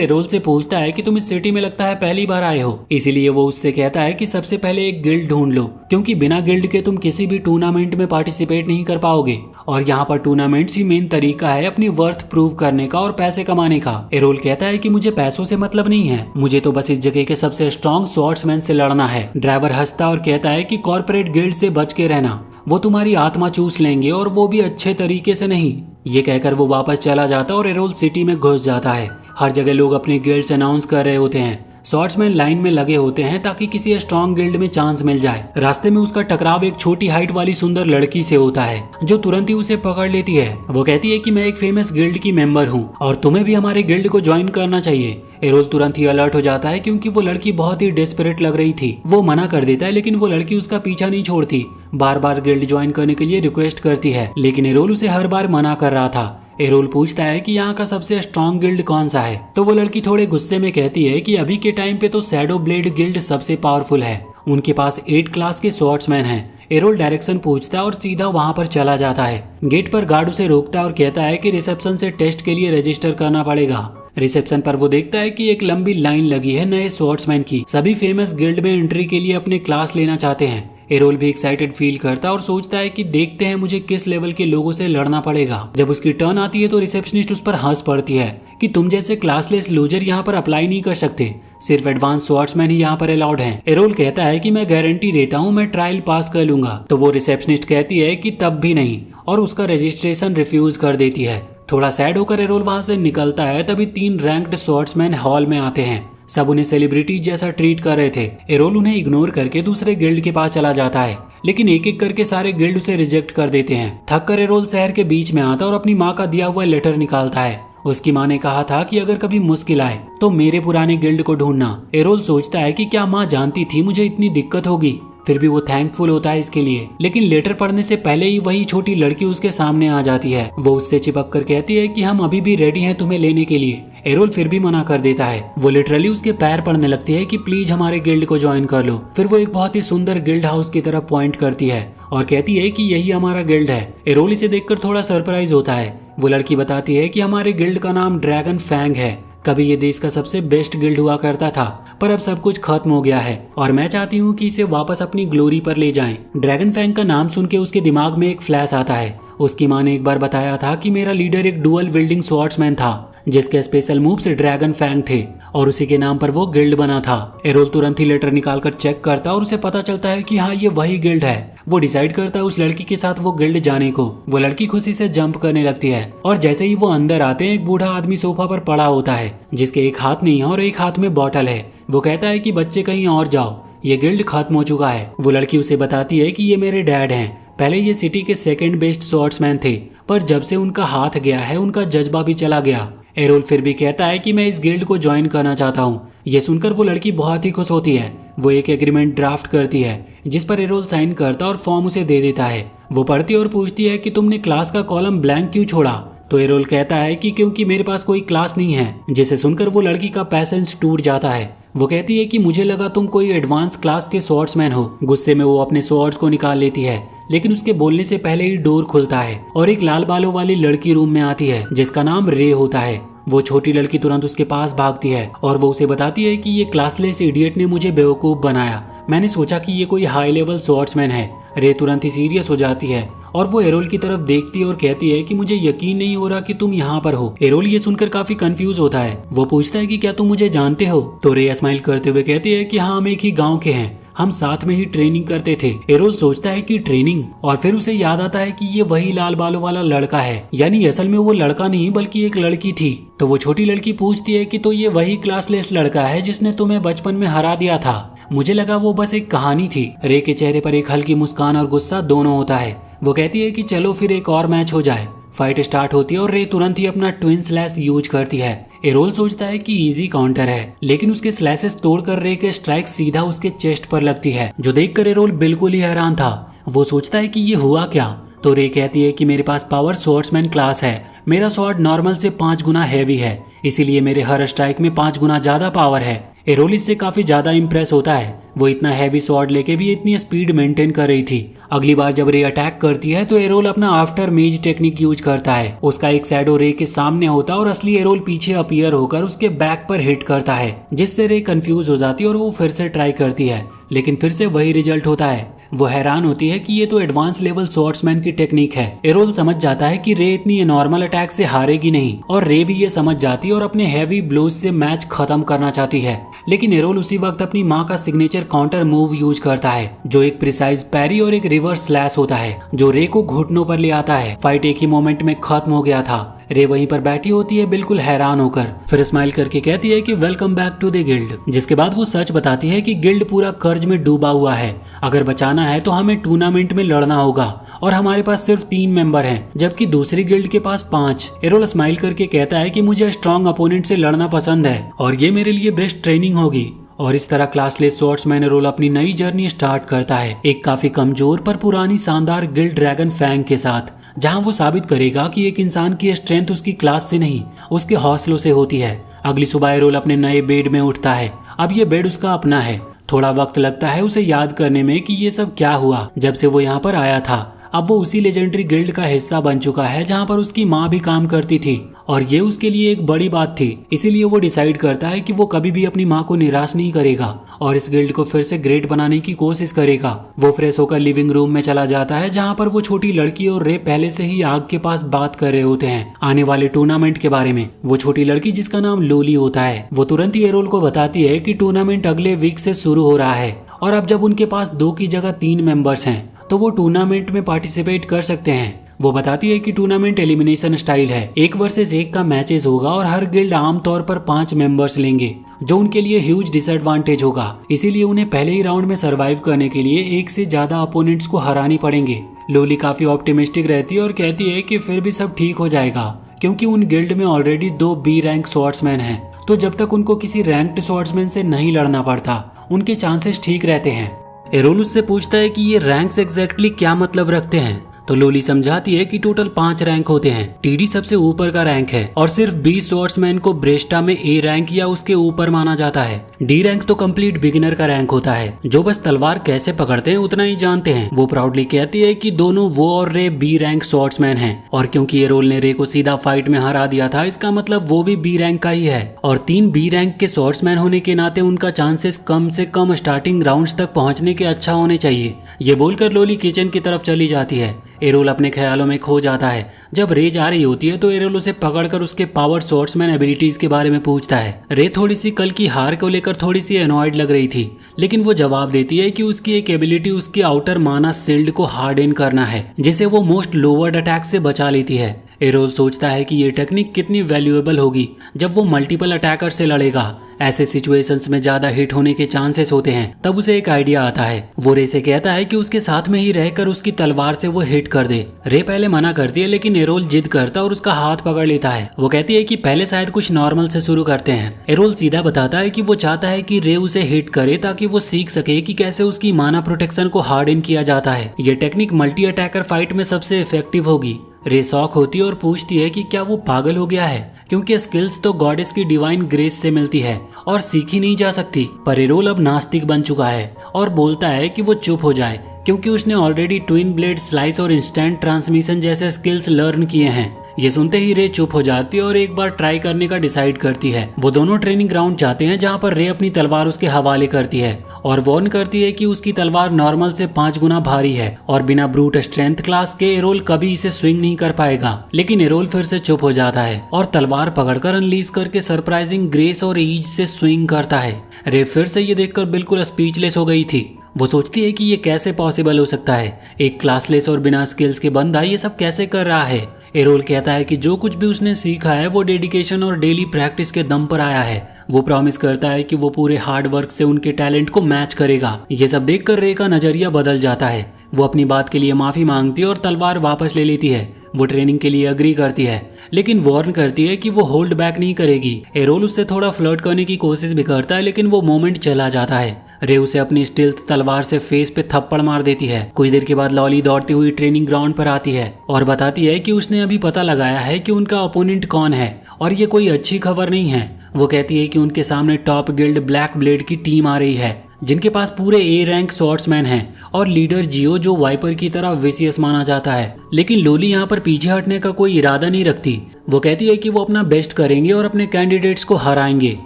एरोल से पूछता है कि तुम इस सिटी में लगता है पहली बार आए हो, इसीलिए वो उससे कहता है कि सबसे पहले एक गिल्ड ढूंढ लो, क्योंकि बिना गिल्ड के तुम किसी भी टूर्नामेंट में पार्टिसिपेट नहीं कर पाओगे, और यहाँ पर टूर्नामेंट्स ही मेन तरीका है अपनी वर्थ प्रूव करने का और पैसे कमाने का। एरोल कहता है कि मुझे पैसों से मतलब नहीं है, मुझे तो बस इस जगह के सबसे स्ट्रॉन्ग स्वॉर्ड्समैन से लड़ना है। ड्राइवर हंसता और कहता है कि कॉर्पोरेट गिल्ड से बच के रहना, वो तुम्हारी आत्मा चूस लेंगे और वो भी अच्छे तरीके से नहीं। ये कहकर वो वापस चला जाता और एरोल सिटी में घुस जाता है। हर जगह लोग अपने गिल्ड्स अनाउंस कर रहे होते हैं। स्वॉर्ड्समैन लाइन में लगे होते हैं ताकि किसी स्ट्रॉन्ग गिल्ड में चांस मिल जाए। रास्ते में उसका टकराव एक छोटी हाइट वाली सुंदर लड़की से होता है, जो तुरंत ही उसे पकड़ लेती है। वो कहती है कि मैं एक फेमस गिल्ड की मेंबर हूँ और तुम्हें भी हमारे गिल्ड को ज्वाइन करना चाहिए। एरोल तुरंत ही अलर्ट हो जाता है क्योंकि वो लड़की बहुत ही डेस्परेट लग रही थी। वो मना कर देता है, लेकिन वो लड़की उसका पीछा नहीं छोड़ती, बार बार गिल्ड ज्वाइन करने के लिए रिक्वेस्ट करती है, लेकिन एरोल उसे हर बार मना कर रहा था। एरोल पूछता है कि यहाँ का सबसे स्ट्रॉन्ग गिल्ड कौन सा है, तो वो लड़की थोड़े गुस्से में कहती है कि अभी के टाइम पे तो शैडो ब्लेड गिल्ड सबसे पावरफुल है, उनके पास 8 क्लास के स्वॉर्ड्समैन हैं। एरोल डायरेक्शन पूछता है और सीधा वहां पर चला जाता है। गेट पर गार्ड उसे रोकता है और कहता है कि रिसेप्शन से टेस्ट के लिए रजिस्टर करना पड़ेगा। रिसेप्शन पर वो देखता है कि एक लंबी लाइन लगी है नए स्वॉर्ड्समैन की, सभी फेमस गिल्ड में एंट्री के लिए अपने क्लास लेना चाहते हैं। एरोल भी एक्साइटेड फील करता और सोचता है कि देखते हैं मुझे किस लेवल के लोगों से लड़ना पड़ेगा। जब उसकी टर्न आती है तो रिसेप्शनिस्ट उस पर हंस पड़ती है कि तुम जैसे क्लासलेस लूजर यहाँ पर अप्लाई नहीं कर सकते, सिर्फ एडवांस स्वॉर्ड्समैन ही यहाँ पर अलाउड हैं। एरोल कहता है कि मैं गारंटी देता हूँ मैं ट्रायल पास कर लूंगा, तो वो रिसेप्शनिस्ट कहती है कि तब भी नहीं, और उसका रजिस्ट्रेशन रिफ्यूज कर देती है। थोड़ा सैड होकर एरोल वहां से निकलता है, तभी 3 रैंक्ड स्वॉर्ड्समैन हॉल में आते हैं। सब उन्हें सेलिब्रिटी जैसा ट्रीट कर रहे थे। एरोल उन्हें इग्नोर करके दूसरे गिल्ड के पास चला जाता है, लेकिन एक एक करके सारे गिल्ड उसे रिजेक्ट कर देते हैं। थक कर एरोल शहर के बीच में आता और अपनी माँ का दिया हुआ लेटर निकालता है। उसकी माँ ने कहा था कि अगर कभी मुश्किल आए तो मेरे पुराने गिल्ड को ढूंढना। एरोल सोचता है कि क्या माँ जानती थी मुझे इतनी दिक्कत होगी, फिर भी वो थैंकफुल होता है इसके लिए। लेकिन लेटर पढ़ने से पहले ही वही छोटी लड़की उसके सामने आ जाती है। वो उससे चिपक कर कहती है कि हम अभी भी रेडी हैं तुम्हें लेने के लिए। एरोल फिर भी मना कर देता है। वो लिटरली उसके पैर पड़ने लगती है कि प्लीज हमारे गिल्ड को ज्वाइन कर लो। फिर वो एक बहुत ही सुंदर गिल्ड हाउस की तरफ पॉइंट करती है और कहती है कि यही हमारा गिल्ड है। एरोल इसे देखकर थोड़ा सरप्राइज होता है। वो लड़की बताती है कि हमारे गिल्ड का नाम ड्रैगन फैंग है, कभी ये देश का सबसे बेस्ट गिल्ड हुआ करता था, पर अब सब कुछ खत्म हो गया है और मैं चाहती हूँ कि इसे वापस अपनी ग्लोरी पर ले जाएं। ड्रैगन फैंग का नाम सुन के उसके दिमाग में एक फ्लैश आता है। उसकी माँ ने एक बार बताया था कि मेरा लीडर एक डुअल विल्डिंग स्वॉर्ड्समैन था, जिसके स्पेशल मूव्स ड्रैगन फैंग थे और उसी के नाम पर वो गिल्ड बना था। एरोल तुरंत ही लेटर निकालकर चेक करता और उसे पता चलता है कि हाँ ये वही गिल्ड है। वो डिसाइड करता है उस लड़की के साथ वो गिल्ड जाने को। वो लड़की खुशी से जंप करने लगती है और जैसे ही वो अंदर आते हैं एक बूढ़ा आदमी सोफा पर पड़ा होता है, जिसके एक हाथ नहीं है और एक हाथ में बॉटल है। वो कहता है कि बच्चे कहीं और जाओ, ये गिल्ड खत्म हो चुका है। वो लड़की उसे बताती है कि ये मेरे डैड हैं, पहले ये सिटी के सेकंड बेस्ट स्वॉर्ड्समैन थे, पर जब से उनका हाथ गया है उनका जज्बा भी चला गया। एरोल फिर भी कहता है कि मैं इस गिल्ड को ज्वाइन करना चाहता हूँ। ये सुनकर वो लड़की बहुत ही खुश होती है। वो एक एग्रीमेंट ड्राफ्ट करती है जिस पर एरोल साइन करता और फॉर्म उसे दे देता है। वो पढ़ती और पूछती है कि तुमने क्लास का कॉलम ब्लैंक क्यों छोड़ा, तो एरोल कहता है कि क्योंकि मेरे पास कोई क्लास नहीं है। जिसे सुनकर वो लड़की का पैसेंस टूट जाता है। वो कहती है कि मुझे लगा तुम कोई एडवांस क्लास के स्वॉर्ड्समैन हो। गुस्से में वो अपने स्वॉर्ड्स को निकाल लेती है, लेकिन उसके बोलने से पहले ही डोर खुलता है और एक लाल बालों वाली लड़की रूम में आती है जिसका नाम रे होता है। वो छोटी लड़की तुरंत उसके पास भागती है और वो उसे बताती है कि ये क्लासलेस इडियट ने मुझे बेवकूफ बनाया, मैंने सोचा कि ये कोई हाई लेवल स्वॉर्ड्समैन है। रे तुरंत ही सीरियस हो जाती है और वो एरोल की तरफ देखती है और कहती है कि मुझे यकीन नहीं हो रहा कि तुम यहाँ पर हो। एरोल ये सुनकर काफी कंफ्यूज होता है। वो पूछता है कि क्या तुम मुझे जानते हो, तो रे स्माइल करते हुए कहती है कि हाँ हम एक ही गाँव के हैं, हम साथ में ही ट्रेनिंग करते थे। एरोल सोचता है कि ट्रेनिंग, और फिर उसे याद आता है कि ये वही लाल बालों वाला लड़का है, यानी असल में वो लड़का नहीं बल्कि एक लड़की थी। तो वो छोटी लड़की पूछती है कि तो ये वही क्लासलेस लड़का है जिसने तुम्हें बचपन में हरा दिया था, मुझे लगा वो बस एक कहानी थी। रे के चेहरे पर एक हल्की मुस्कान और गुस्सा दोनों होता है। वो कहती है कि चलो फिर एक और मैच हो जाए। फाइट स्टार्ट होती है और रे तुरंत ही अपना ट्विन स्लैश यूज करती है। एरोल सोचता है कि इजी काउंटर है, लेकिन उसके स्लैसेस तोड़कर रे के स्ट्राइक सीधा उसके चेस्ट पर लगती है, जो देखकर एरोल बिल्कुल ही हैरान था। वो सोचता है कि ये हुआ क्या। तो रे कहती है कि मेरे पास पावर स्वॉर्ड्समैन क्लास है, मेरा स्वॉर्ड नॉर्मल से 5 गुना हैवी है, इसीलिए मेरे हर स्ट्राइक में 5 गुना ज्यादा पावर है। एरोल इससे काफी ज्यादा इंप्रेस होता है। वो इतना हैवी स्वॉर्ड लेके भी इतनी स्पीड मेंटेन कर रही थी। अगली बार जब रे अटैक करती है तो एरोल अपना आफ्टर मेज टेक्निक यूज करता है। उसका एक शैडो रे के सामने होता है और असली एरोल पीछे अपीयर होकर उसके बैक पर हिट करता है, जिससे रे कंफ्यूज हो जाती है और वो फिर से ट्राई करती है, लेकिन फिर से वही रिजल्ट होता है। वो हैरान होती है कि ये तो एडवांस लेवल स्वॉर्ड्समैन की टेक्निक है। एरोल समझ जाता है कि रे इतनी नॉर्मल अटैक से हारेगी नहीं, और रे भी ये समझ जाती है और अपने हैवी ब्लोज से मैच खत्म करना चाहती है। लेकिन एरोल उसी वक्त अपनी माँ का सिग्नेचर काउंटर मूव यूज करता है, जो एक प्रिसाइज पैरी और एक रिवर्स स्लैश होता है, जो रे को घुटनों पर ले आता है। फाइट एक ही मोमेंट में खत्म हो गया था। रे वहीं पर बैठी होती है बिल्कुल हैरान होकर, फिर स्माइल करके कहती है कि welcome back to the guild. जिसके बाद वो सच बताती है कि गिल्ड पूरा कर्ज में डूबा हुआ है, अगर बचाना है तो हमें टूर्नामेंट में लड़ना होगा, और हमारे पास सिर्फ 3 मेंबर हैं, जबकि दूसरी गिल्ड के पास 5। एरोल स्माइल करके कहता है कि मुझे स्ट्रॉन्ग अपोनेंट से लड़ना पसंद है और ये मेरे लिए बेस्ट ट्रेनिंग होगी। और इस तरह क्लासलेस स्वॉर्ड्समैन एरोल अपनी नई जर्नी स्टार्ट करता है, एक काफी कमजोर पर पुरानी शानदार गिल्ड ड्रैगन फैंग के साथ, जहां वो साबित करेगा कि एक इंसान की स्ट्रेंथ उसकी क्लास से नहीं, उसके हौसलों से होती है। अगली सुबह एरोल अपने नए बेड में उठता है। अब ये बेड उसका अपना है। थोड़ा वक्त लगता है उसे याद करने में कि ये सब क्या हुआ जब से वो यहाँ पर आया था। अब वो उसी लेजेंडरी गिल्ड का हिस्सा बन चुका है जहाँ पर उसकी माँ भी काम करती थी, और ये उसके लिए एक बड़ी बात थी। इसीलिए वो डिसाइड करता है कि वो कभी भी अपनी माँ को निराश नहीं करेगा और इस गिल्ड को फिर से ग्रेट बनाने की कोशिश करेगा। वो फ्रेश होकर लिविंग रूम में चला जाता है, जहाँ पर वो छोटी लड़की और रे पहले से ही आग के पास बात कर रहे होते हैं आने वाले टूर्नामेंट के बारे में। वो छोटी लड़की, जिसका नाम लोली होता है, वो तुरंत ही एरोल को बताती है कि टूर्नामेंट अगले वीक से शुरू हो रहा है, और अब जब उनके पास 2 की जगह 3 मेंबर्स हैं तो वो टूर्नामेंट में पार्टिसिपेट कर सकते हैं। वो बताती है कि टूर्नामेंट एलिमिनेशन स्टाइल है, 1 वर्सेस 1 का मैचेस होगा और हर गिल्ड आमतौर पर 5 मेंबर्स लेंगे, जो उनके लिए ह्यूज डिसएडवांटेज होगा। इसीलिए उन्हें पहले ही राउंड में सरवाइव करने के लिए 1 से ज्यादा अपोनेंट्स को हरानी पड़ेंगे। लोली काफी ऑप्टिमिस्टिक रहती है और कहती है कि फिर भी सब ठीक हो जाएगा, क्योंकि उन गिल्ड में ऑलरेडी 2 बी रैंक स्वॉर्ड्समैन हैं, तो जब तक उनको किसी रैंक्ड स्वॉर्ड्समैन से नहीं लड़ना पड़ता, उनके चांसेस ठीक रहते हैं। एरोल उससे पूछता है कि ये रैंक्स एग्जैक्टली क्या मतलब रखते हैं, तो लोली समझाती है कि टोटल 5 रैंक होते हैं। टीडी सबसे ऊपर का रैंक है और सिर्फ 20 स्वॉर्ड्समैन को ब्रेस्टा में ए रैंक या उसके ऊपर माना जाता है। डी रैंक तो कंप्लीट बिगिनर का रैंक होता है, जो बस तलवार कैसे पकड़ते हैं उतना ही जानते हैं। वो प्राउडली कहती है कि दोनों वो और रे बी रैंक स्वॉर्ड्समैन हैं, और क्योंकि एरोल ने रे को सीधा फाइट में हरा दिया था, इसका मतलब वो भी बी रैंक का ही है, और 3 बी रैंक के स्वॉर्ड्समैन होने के नाते उनका चांसेस कम से कम स्टार्टिंग राउंड्स तक पहुंचने के अच्छा होने चाहिए। ये बोलकर लोली किचन की तरफ चली जाती है। एरोल अपने ख्यालों में खो जाता है। जब रे जा रही होती है तो एरोल उसे पकड़कर उसके पावर स्वॉर्ड्समैन एबिलिटीज के बारे में पूछता है। रे थोड़ी सी कल की हार को लेकर थोड़ी सी एनॉयड लग रही थी, लेकिन वो जवाब देती है कि उसकी एक एबिलिटी उसके आउटर माना शिल्ड को हार्डन करना है, जिसे वो मोस्ट लोवर्ड अटैक से बचा लेती है। एरोल सोचता है कि ये टेक्निक कितनी वैल्यूएबल होगी जब वो मल्टीपल अटैकर से लड़ेगा। ऐसे सिचुएशंस में ज्यादा हिट होने के चांसेस होते हैं। तब उसे एक आइडिया आता है। वो रे से कहता है कि उसके साथ में ही रहकर उसकी तलवार से वो हिट कर दे। रे पहले मना करती है, लेकिन एरोल जिद करता और उसका हाथ पकड़ लेता है। वो कहती है कि पहले शायद कुछ नॉर्मल से शुरू करते हैं। एरोल सीधा बताता है कि वो चाहता है कि रे उसे हिट करे ताकि वो सीख सके कि कैसे उसकी माना प्रोटेक्शन को हार्डन किया जाता है। ये टेक्निक मल्टी अटैकर फाइट में सबसे इफेक्टिव होगी। रे शॉक होती है और पूछती है कि क्या वो पागल हो गया है, क्योंकि स्किल्स तो गॉडेस की डिवाइन ग्रेस से मिलती है और सीखी नहीं जा सकती। पर एरोल अब नास्तिक बन चुका है और बोलता है कि वो चुप हो जाए, क्योंकि उसने ऑलरेडी ट्विन ब्लेड स्लाइस और इंस्टेंट ट्रांसमिशन जैसे स्किल्स लर्न किए हैं। ये सुनते ही रे चुप हो जाती है और एक बार ट्राई करने का डिसाइड करती है। वो दोनों ट्रेनिंग ग्राउंड जाते हैं, जहाँ पर रे अपनी तलवार उसके हवाले करती है और वार्न करती है कि उसकी तलवार नॉर्मल से 5 गुना भारी है और बिना ब्रूट स्ट्रेंथ क्लास के एरोल कभी इसे स्विंग नहीं कर पाएगा। लेकिन एरोल फिर से चुप हो जाता है और तलवार पकड़कर अनलीज करके सरप्राइजिंग ग्रेस और ईज से स्विंग करता है। रे फिर से ये देखकर बिल्कुल स्पीचलेस हो गई थी। वो सोचती है कि ये कैसे पॉसिबल हो सकता है, एक क्लासलेस और बिना स्किल्स के बंदा ये सब कैसे कर रहा है। एरोल कहता है कि जो कुछ भी उसने सीखा है वो डेडिकेशन और डेली प्रैक्टिस के दम पर आया है। वो प्रॉमिस करता है कि वो पूरे हार्ड वर्क से उनके टैलेंट को मैच करेगा। ये सब देखकर रे का नजरिया बदल जाता है। वो अपनी बात के लिए माफी मांगती है और तलवार वापस ले लेती है। वो ट्रेनिंग के लिए अग्री करती है, लेकिन वार्न करती है कि वो होल्ड बैक नहीं करेगी। एरोल उससे थोड़ा फ्लर्ट करने की कोशिश भी करता है, लेकिन वो मोमेंट चला जाता है। रे उसे अपनी स्टील्थ तलवार से फेस पे थप्पड़ मार देती है। कुछ देर के बाद लॉली दौड़ती हुई ट्रेनिंग ग्राउंड पर आती है और बताती है कि उसने अभी पता लगाया है कि उनका ओपोनेंट कौन है और ये कोई अच्छी खबर नहीं है। वो कहती है कि उनके सामने टॉप गिल्ड ब्लैक ब्लेड की टीम आ रही है, जिनके पास पूरे ए रैंक स्वॉर्ड्समैन हैं और लीडर जियो जो वाइपर की तरह विशियस माना जाता है। लेकिन लोली यहाँ पर पीछे हटने का कोई इरादा नहीं रखती। वो कहती है कि वो अपना बेस्ट करेंगे और अपने कैंडिडेट्स को हराएंगे।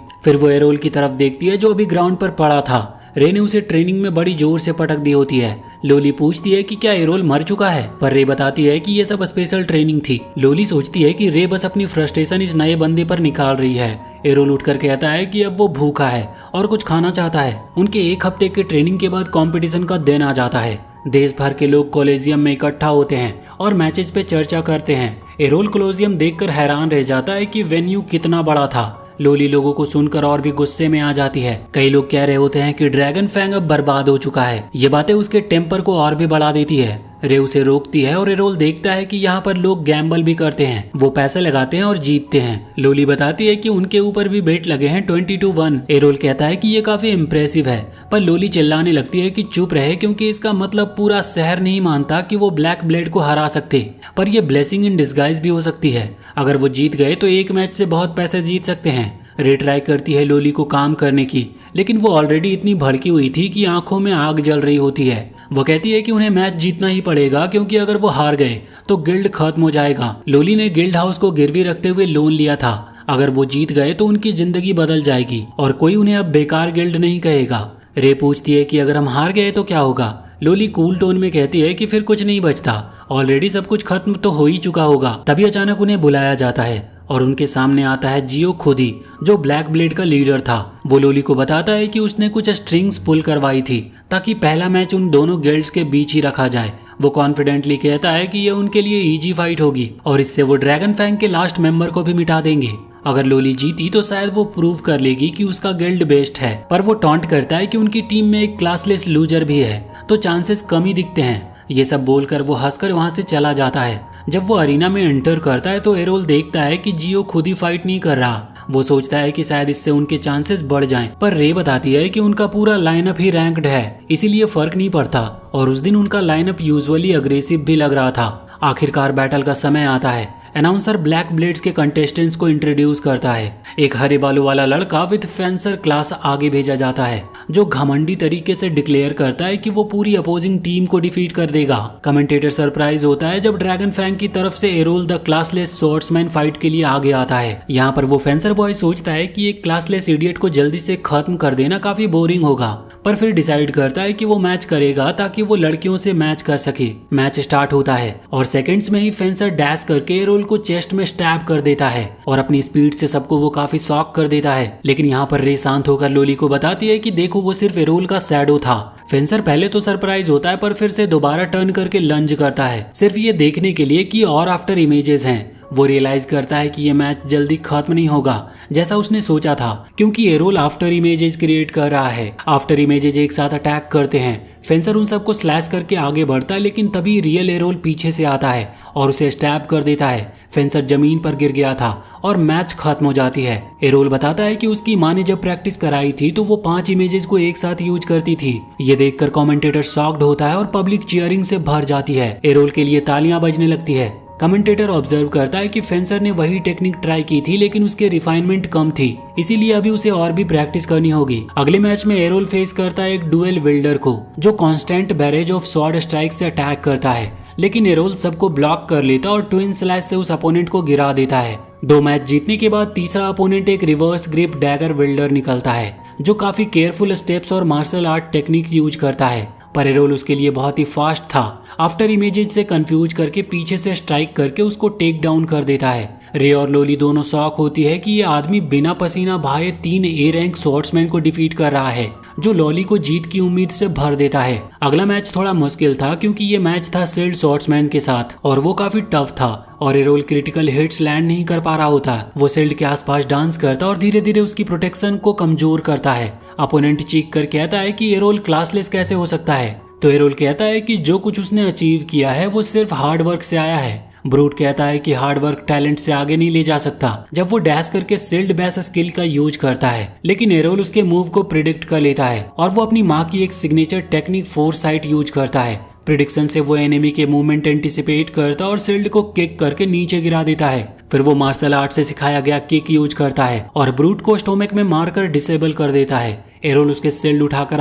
फिर वो एरोल की तरफ देखती है जो अभी ग्राउंड पर पड़ा था। रे ने उसे ट्रेनिंग में बड़ी जोर से पटक दी होती है। लोली पूछती है कि क्या एरोल मर चुका है, पर रे बताती है कि ये सब स्पेशल ट्रेनिंग थी। लोली सोचती है कि रे बस अपनी फ्रस्ट्रेशन इस नए बंदे पर निकाल रही है। एरोल उठकर कहता है कि अब वो भूखा है और कुछ खाना चाहता है। उनके एक हफ्ते के ट्रेनिंग के बाद कंपटीशन का दिन आ जाता है। देश भर के लोग कॉलेजियम में इकट्ठा होते हैं और मैचेस पे चर्चा करते हैं। एरोल कॉलेजियम देखकर हैरान रह जाता है कि वेन्यू कितना बड़ा था। लोली लोगों को सुनकर और भी गुस्से में आ जाती है। कई लोग कह रहे होते हैं कि ड्रैगन फैंग अब बर्बाद हो चुका है। ये बातें उसके टेम्पर को और भी बढ़ा देती है। रे उसे रोकती है और एरोल देखता है कि यहाँ पर लोग गैम्बल भी करते हैं, वो पैसे लगाते हैं और जीतते हैं। लोली बताती है कि उनके ऊपर भी बेट लगे हैं 20-1। एरोल कहता है कि ये काफी इम्प्रेसिव है, पर लोली चिल्लाने लगती है कि चुप रहे, क्योंकि इसका मतलब पूरा शहर नहीं मानता कि वो ब्लैक ब्लेड को हरा सकते। पर ये ब्लेसिंग इन डिस्गाइज भी हो सकती है। अगर वो जीत गए तो एक मैच से बहुत पैसे जीत सकते हैं। रे ट्राई करती है लोली को काम करने की, लेकिन वो ऑलरेडी इतनी भड़की हुई थी कि आंखों में आग जल रही होती है। वो कहती है कि उन्हें मैच जीतना ही पड़ेगा, क्योंकि अगर वो हार गए तो गिल्ड खत्म हो जाएगा। लोली ने गिल्ड हाउस को गिरवी रखते हुए लोन लिया था। अगर वो जीत गए तो उनकी जिंदगी बदल जाएगी और कोई उन्हें अब बेकार गिल्ड नहीं कहेगा। रे पूछती है कि अगर हम हार गए तो क्या होगा। लोली कूल टोन में कहती है कि फिर कुछ नहीं बचता, ऑलरेडी सब कुछ खत्म तो हो ही चुका होगा। तभी अचानक उन्हें बुलाया जाता है और उनके सामने आता है जियो खुद ही, जो ब्लैक ब्लेड का लीडर था। वो लोली को बताता है कि उसने कुछ स्ट्रिंग्स पुल करवाई थी ताकि पहला मैच उन दोनों गिल्ड्स के बीच ही रखा जाए। वो कॉन्फिडेंटली कहता है कि ये उनके लिए इजी फाइट होगी और इससे वो ड्रैगन फैंग के लास्ट मेंबर को भी मिटा देंगे। अगर लोली जीती तो शायद वो प्रूव कर लेगी कि उसका गिल्ड बेस्ट है, पर वो टॉन्ट करता है कि उनकी टीम में एक क्लासलेस लूजर भी है, तो चांसेस कम ही दिखते हैं। ये सब बोलकर वो हंसकर वहां से चला जाता है। जब वो अरीना में एंटर करता है तो एरोल देखता है कि जियो खुद ही फाइट नहीं कर रहा। वो सोचता है कि शायद इससे उनके चांसेस बढ़ जाएं, पर रे बताती है कि उनका पूरा लाइनअप ही रैंक्ड है, इसीलिए फर्क नहीं पड़ता। और उस दिन उनका लाइनअप यूजुअली अग्रेसिव भी लग रहा था। आखिरकार बैटल का समय आता है। अनाउंसर ब्लैक ब्लेड्स के कंटेस्टेंट्स को इंट्रोड्यूस करता है। एक हरे बालों वाला लड़का विद फेंसर क्लास आगे भेजा जाता है, जो घमंडी तरीके से डिक्लेयर करता है कि वो पूरी अपोजिंग टीम को डिफीट कर देगा। कमेंटेटर सरप्राइज होता है जब ड्रैगन फैंग की तरफ से Errol the classless swordsman fight के लिए आगे आता है। यहाँ पर वो फेंसर बॉय सोचता है कि एक क्लासलेस इडियट को जल्दी से खत्म कर देना काफी बोरिंग होगा, पर फिर डिसाइड करता है कि वो मैच करेगा ताकि वो लड़कियों से मैच कर सके। मैच स्टार्ट होता है और सेकंड्स में ही फेंसर डैश करके एरोल को चेस्ट में स्टैब कर देता है और अपनी स्पीड से सबको वो काफी शॉक कर देता है। लेकिन यहाँ पर रे शांत होकर लोली को बताती है कि देखो वो सिर्फ एरोल का शैडो था। फेंसर पहले तो सरप्राइज होता है, पर फिर से दोबारा टर्न करके लंज करता है, सिर्फ ये देखने के लिए कि और आफ्टर इमेजेस हैं। वो रियलाइज करता है कि ये मैच जल्दी खत्म नहीं होगा जैसा उसने सोचा था, क्योंकि एरोल आफ्टर इमेजेस क्रिएट कर रहा है। आफ्टर इमेजेस एक साथ अटैक करते हैं। फेंसर उन सबको स्लैश करके आगे बढ़ता है, लेकिन तभी रियल एरोल पीछे से आता है और उसे स्टैब कर देता है। फेंसर जमीन पर गिर गया था और मैच खत्म हो जाती है। एरोल बताता है कि उसकी माँ ने जब प्रैक्टिस कराई थी तो वो 5 इमेजेस को एक साथ यूज करती थी। ये देखकर कमेंटेटर शॉक्ड होता है और पब्लिक चीयरिंग से भर जाती है। एरोल के लिए तालियां बजने लगती है। कमेंटेटर ऑब्जर्व करता है कि फेंसर ने वही टेक्निक ट्राई की थी, लेकिन उसके रिफाइनमेंट कम थी, इसीलिए अभी उसे और भी प्रैक्टिस करनी होगी। अगले मैच में एरोल फेस करता है एक डुएल विल्डर को, जो constant barrage of sword strike से अटैक करता है, लेकिन एरोल सबको ब्लॉक कर लेता और ट्विन स्लैश से उस अपोनेंट को गिरा देता है। 2 मैच जीतने के बाद तीसरा अपोनेंट एक रिवर्स ग्रिप डैगर विल्डर निकलता है, जो काफी केयरफुल स्टेप्स और मार्शल आर्ट टेक्निक्स यूज करता है, पर एरोल उसके लिए बहुत ही फास्ट था। आफ्टर इमेजेस से कंफ्यूज करके पीछे से स्ट्राइक करके उसको टेक डाउन कर देता है। रे और लोली दोनों शॉक होती है कि ये आदमी बिना पसीना बहाए 3 ए रैंक स्वॉर्ड्समैन को डिफीट कर रहा है, जो लोली को जीत की उम्मीद से भर देता है। अगला मैच थोड़ा मुश्किल था, क्योंकि ये मैच था शील्ड स्वॉर्ड्समैन के साथ और वो काफी टफ था और एरोल क्रिटिकल हिट्स लैंड नहीं कर पा रहा होता। वो शील्ड के आसपास डांस करता और धीरे धीरे उसकी प्रोटेक्शन को कमजोर करता है। अपोनेंट चीख कर कहता है कि एरोल क्लासलेस कैसे हो सकता है, तो एरोल कहता है कि जो कुछ उसने अचीव किया है वो सिर्फ हार्ड वर्क से आया है। ब्रूट कहता है कि हार्ड वर्क टैलेंट से आगे नहीं ले जा सकता जब वो डैश करके सील्ड बेस स्किल का यूज करता है, लेकिन एरोल उसके मूव को प्रिडिक्ट कर लेता है और वो अपनी माँ की एक सिग्नेचर टेक्निक फोरसाइट यूज करता है। प्रिडिक्शन से वो एनिमी के मूवमेंट एंटिसिपेट करता और शील्ड को किक करके नीचे गिरा देता है। फिर वो मार्शल आर्ट से सिखाया गया किक यूज करता है और ब्रूट को स्टोमक में मारकर डिसेबल कर देता है। एरोल उसका शील्ड उठाकर